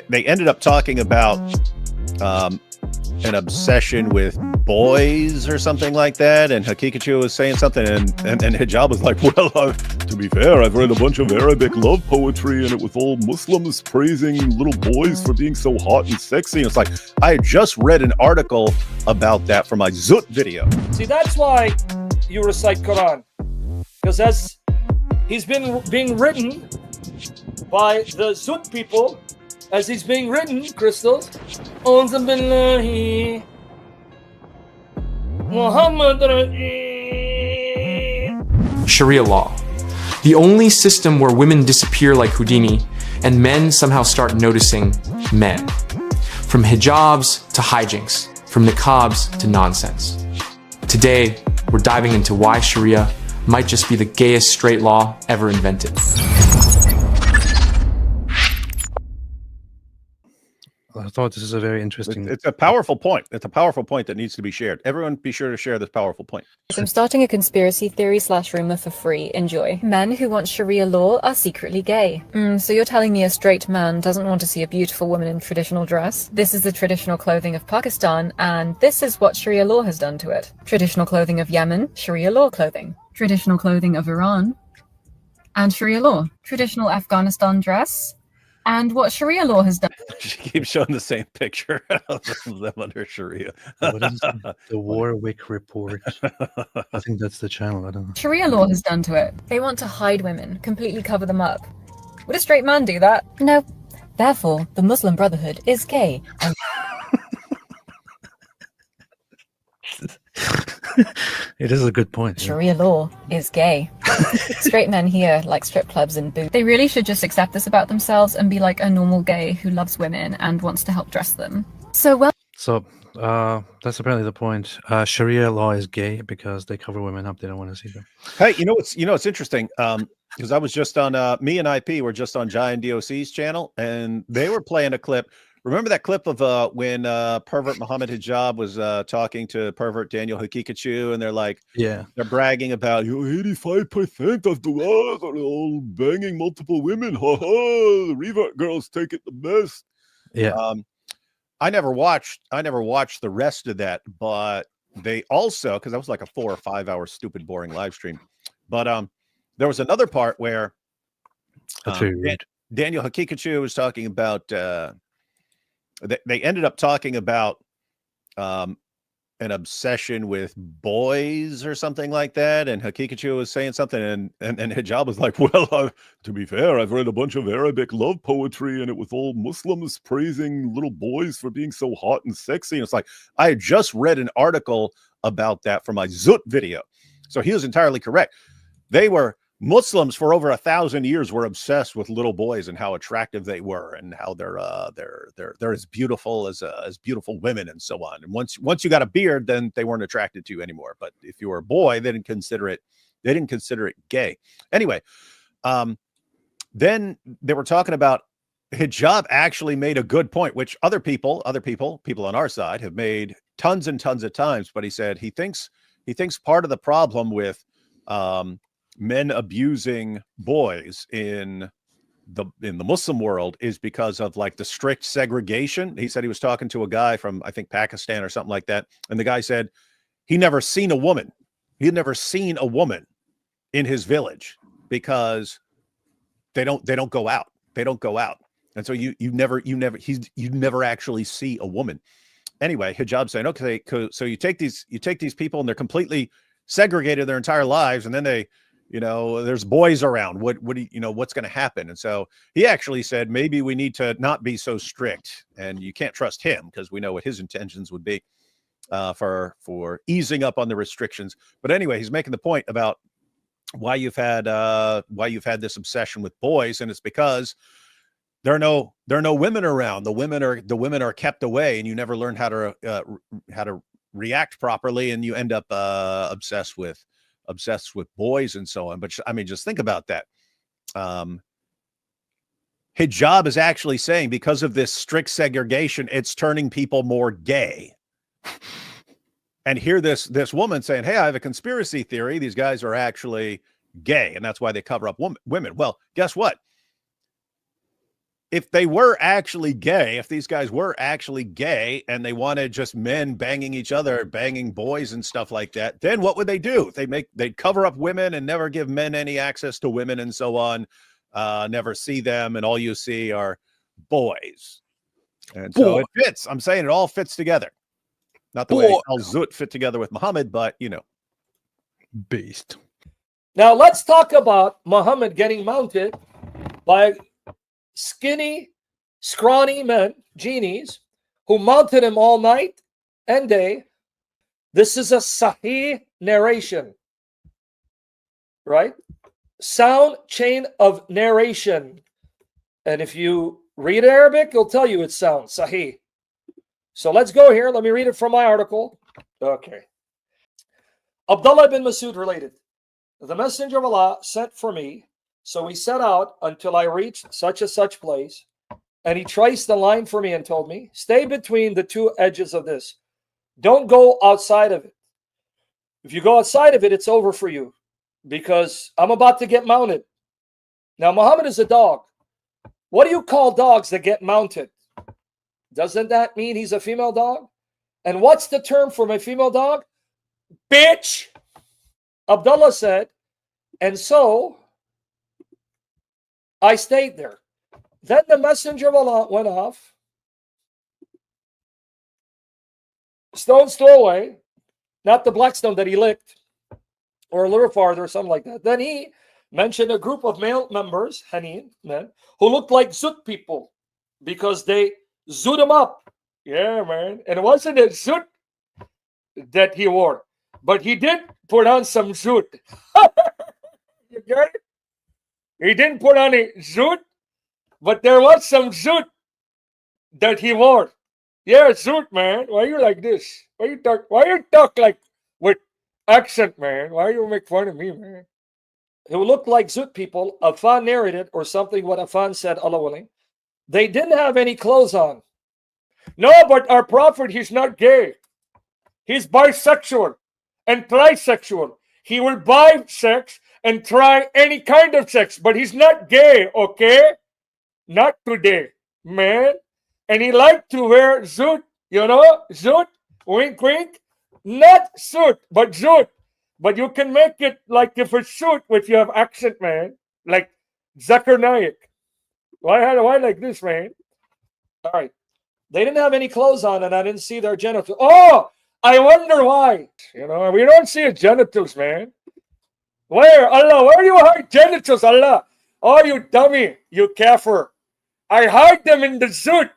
they ended up talking about an obsession with boys or something like that, and Haqiqatjou was saying something, and Hijab was like, well, to be fair, I've read a bunch of Arabic love poetry, and it was all Muslims praising little boys for being so hot and sexy. And it's like, I had just read an article about that from my Zutt video. See, that's why you recite Quran, because as he's been being written by the Zutt people, as he's being written, crystals, Sharia law, the only system where women disappear like Houdini and men somehow start noticing men. From hijabs to hijinks, from niqabs to nonsense. Today, we're diving into why Sharia might just be the gayest straight law ever invented. I thought this is a very interesting... It's a powerful point. It's a powerful point that needs to be shared. Everyone be sure to share this powerful point. I'm starting a conspiracy theory / rumor for free. Enjoy. Men who want Sharia law are secretly gay. So you're telling me a straight man doesn't want to see a beautiful woman in traditional dress? This is the traditional clothing of Pakistan, and this is what Sharia law has done to it. Traditional clothing of Yemen, Sharia law clothing. Traditional clothing of Iran, and Sharia law. Traditional Afghanistan dress, and what Sharia law has done. She keeps showing the same picture of them under Sharia. What is the Warwick Report? I think that's the channel. I don't know. Sharia law has done to it. They want to hide women, completely cover them up. Would a straight man do that? No. Therefore, the Muslim Brotherhood is gay. And it is a good point. Sharia law is gay. Straight men here like strip clubs and boots. They really should just accept this about themselves and be like a normal gay who loves women and wants to help dress them. So that's apparently the point. Sharia law is gay because they cover women up. They don't want to see them. Hey, it's interesting. Because I was just on me and IP were just on Giant DOC's channel, and they were playing a clip. Remember that clip of when pervert Muhammad Hijab was talking to pervert Daniel Haqiqatjou, and they're like, yeah, they're bragging about 85% of the world are all banging multiple women. Ha ha! The revert girls take it the best. Yeah. I never watched the rest of that, but they also, because that was like a 4 or 5 hour stupid boring live stream. But there was another part where Daniel Haqiqatjou was talking about. They ended up talking about an obsession with boys or something like that, and Haqiqatjou was saying something, and Hijab was like, well, to be fair, I've read a bunch of Arabic love poetry, and it was all Muslims praising little boys for being so hot and sexy. And it's like, I had just read an article about that from my Zutt video. So he was entirely correct. Muslims for over 1,000 years were obsessed with little boys and how attractive they were, and how they're as beautiful as beautiful women and so on. And once you got a beard, then they weren't attracted to you anymore. But if you were a boy, they didn't consider it gay. Anyway, then they were talking about Hijab actually made a good point, which other people on our side have made tons and tons of times. But he said he thinks part of the problem with men abusing boys in the Muslim world is because of like the strict segregation. He said he was talking to a guy from, I think, Pakistan or something like that, and the guy said he never seen a woman. He had never seen a woman in his village because they don't go out. They don't go out, and so you never actually see a woman. Anyway, Hijab saying, okay, so you take these people and they're completely segregated their entire lives, and then they, there's boys around. What do what's going to happen? And so he actually said, maybe we need to not be so strict, and you can't trust him because we know what his intentions would be for easing up on the restrictions. But anyway, he's making the point about why you've had this obsession with boys, and it's because there are no women around. The women are kept away, and you never learn how to react properly, and you end up obsessed with boys and so on. But I mean, just think about that. Hijab is actually saying because of this strict segregation, it's turning people more gay. And hear this woman saying, hey, I have a conspiracy theory. These guys are actually gay, and that's why they cover up women. Well, guess what? if they were actually gay, if these guys were actually gay and they wanted just men banging each other, banging boys and stuff like that, then what would they do? They'd cover up women and never give men any access to women and so on, never see them, and all you see are boys. And so it fits. I'm saying it all fits together. Not the way Al-Zutt fit together with Muhammad, but you know. Beast. Now let's talk about Muhammad getting mounted by skinny, scrawny men, genies, who mounted him all night and day. This is a Sahih narration, right? Sound chain of narration. And if you read Arabic, it'll tell you it sounds Sahih. So let's go here. Let me read it from my article. Okay. Abdullah Ibn Masud related, the Messenger of Allah sent for me, so we set out until I reached such and such place, and he traced the line for me and told me, stay between the two edges of this. Don't go outside of it. If you go outside of it, it's over for you, because I'm about to get mounted. Now, Muhammad is a dog. What do you call dogs that get mounted? Doesn't that mean he's a female dog? And what's the term for my female dog? Bitch. Abdullah said, and so I stayed there. Then the Messenger of Allah went off, stone's throw away, not the black stone that he licked, or a little farther, or something like that. Then he mentioned a group of male members, Hanin men, who looked like Zutt people because they zoot him up. Yeah, man. And it wasn't a zoot that he wore, but he did put on some zoot. You get it? He didn't put on a zoot, but there was some zoot that he wore. Yeah, zoot, man. Why you like this? Why you talk like with accent, man? Why you make fun of me, man? Who looked like Zutt people, Affan narrated, or something what Affan said, Allah willing. They didn't have any clothes on. No, but our prophet, he's not gay. He's bisexual and trisexual. He will buy sex and try any kind of sex, but he's not gay, okay? Not today, man. And he liked to wear zoot, you know, zoot, wink, wink. Not suit, but zoot. But you can make it like if it's suit, which you have accent, man. Like Zakir Naik. Why like this, man? All right. They didn't have any clothes on, and I didn't see their genitals. Oh, I wonder why. You know, we don't see his genitals, man. Where, Allah? Where do you hide genitals, Allah? Oh, you dummy, you kafir. I hide them in the zoot.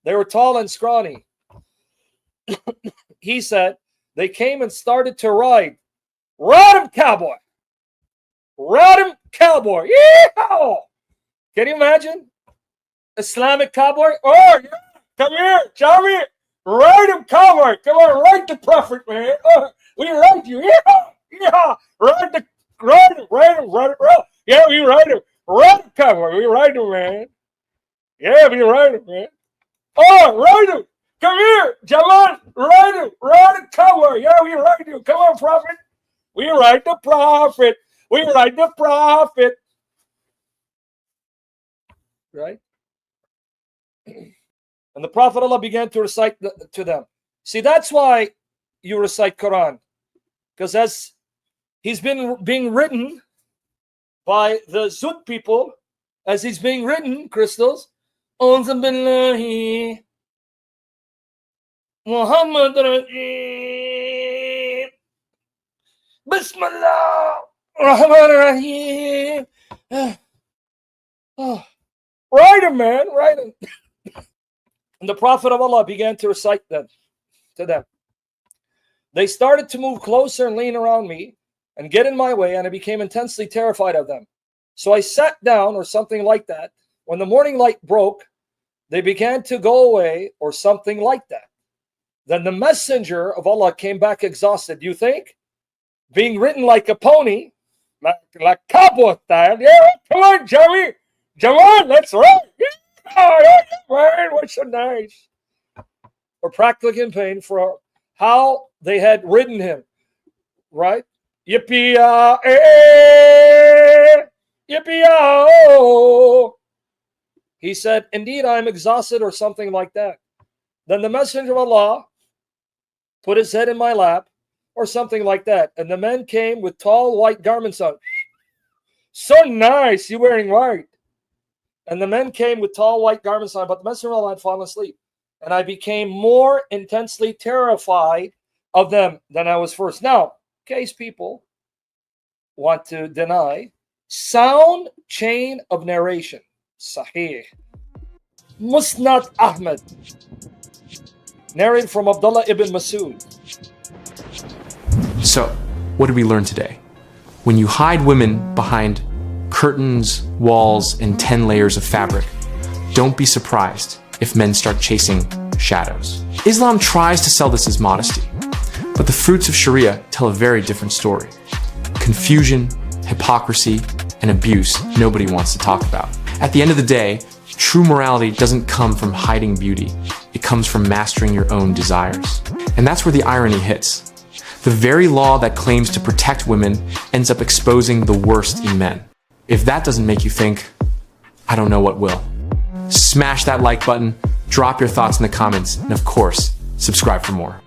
They were tall and scrawny. He said, they came and started to ride. Ride him, cowboy. Ride him, cowboy. Yeehaw! Can you imagine? Islamic cowboy? Oh, yeah. Come here, Jami. Ride him, cowboy. Come on, ride the prophet, man. Oh, we ride you. Yeah, yeah. Ride him. Yeah, we ride him. Ride him, cowboy. We ride him, man. Yeah, we ride him, man. Oh, ride him. Come here, Jamal. Ride him. Ride him, cowboy. Yeah, we ride you. Come on, prophet. We ride the prophet. We ride the prophet. Right? And the Prophet Allah began to recite to them. See, that's why you recite Quran. Because as he's being written by the Zutt people, as he's being written, crystals, Unzu billahi Muhammad Rajim Bismillah Rahman Rahim. Oh, write him, man, write him. And the Prophet of Allah began to recite them to them. They started to move closer and lean around me and get in my way, and I became intensely terrified of them. So I sat down or something like that. When the morning light broke, they began to go away or something like that. Then the Messenger of Allah came back exhausted. You think? Being written like a pony, like cowboy style. Yeah, come on, Jami. Jamal, let's run. Yeah, man, what's so nice? Or practically in pain for how they had ridden him, right? Yippee-ah-eh, yippee-ah-oh, He said, indeed, I am exhausted, or something like that. Then the Messenger of Allah put his head in my lap, or something like that. And the men came with tall white garments on. So nice, you're wearing white. And the men came with tall white garments on, but the Messenger of Allah had fallen asleep. And I became more intensely terrified of them than I was first. Now, in case people want to deny, sound chain of narration, Sahih, Musnad Ahmad, narrated from Abdullah Ibn Masud. So, what did we learn today? When you hide women behind curtains, walls, and 10 layers of fabric, don't be surprised if men start chasing shadows. Islam tries to sell this as modesty, but the fruits of Sharia tell a very different story. Confusion, hypocrisy, and abuse nobody wants to talk about. At the end of the day, true morality doesn't come from hiding beauty. It comes from mastering your own desires. And that's where the irony hits. The very law that claims to protect women ends up exposing the worst in men. If that doesn't make you think, I don't know what will. Smash that like button, drop your thoughts in the comments, and of course, subscribe for more.